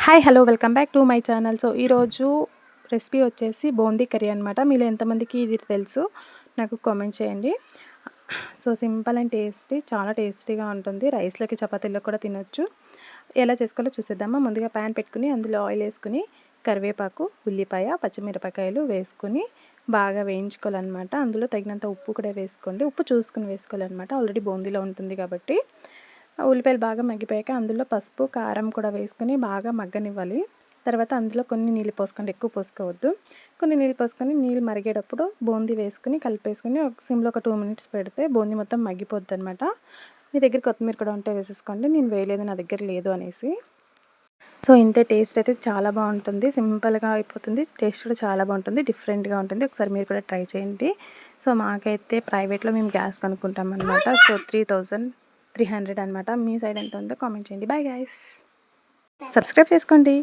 Hi hello welcome back to my channel. So ఈరోజు recipe వచ్చేసి boondi curry అనమాట. మీలో ఎంతమందికి ఇది తెలుసు నాకు కామెంట్ చేయండి. సో సింపుల్ అండ్ టేస్టీ, చాలా టేస్టీగా ఉంటుంది. రైస్లోకి చపాతీలో కూడా తినొచ్చు. ఎలా చేసుకోవాలో చూసేద్దామా. ముందుగా ప్యాన్ పెట్టుకుని అందులో ఆయిల్ వేసుకుని కరివేపాకు, ఉల్లిపాయ, పచ్చిమిరపకాయలు వేసుకుని బాగా వేయించుకోవాలన్నమాట. అందులో తగినంత ఉప్పు కూడా వేసుకోండి. ఉప్పు చూసుకుని వేసుకోవాలన్నమాట, ఆల్రెడీ బూందీలో ఉంటుంది కాబట్టి. ఉల్లిపాయలు బాగా మగ్గిపోయాక అందులో పసుపు, కారం కూడా వేసుకొని బాగా మగ్గనివ్వాలి. తర్వాత అందులో కొన్ని నీళ్ళు పోసుకోండి, ఎక్కువ పోసుకోవద్దు. కొన్ని నీళ్ళు పోసుకొని నీళ్ళు మరిగేటప్పుడు బూందీ వేసుకుని కలిపేసుకొని సిమ్లో ఒక 2 మినిట్స్ పెడితే బూందీ మొత్తం మగ్గిపోద్ది అనమాట. మీ దగ్గర కొత్తిమీర కూడా ఉంటే వేసేసుకోండి. నేను వేయలేదు, నా దగ్గర లేదు అనేసి. సో ఇంతే. టేస్ట్ అయితే చాలా బాగుంటుంది, సింపుల్గా అయిపోతుంది. టేస్ట్ కూడా చాలా బాగుంటుంది, డిఫరెంట్గా ఉంటుంది. ఒకసారి మీరు కూడా ట్రై చేయండి. సో మాకైతే ప్రైవేట్లో మేము గ్యాస్ కనుక్కుంటాం అనమాట. సో 3300 అనమాట. మీ సైడ్ ఎంత ఉందో కామెంట్ చేయండి. బాయ్ గైస్, సబ్స్క్రైబ్ చేసుకోండి.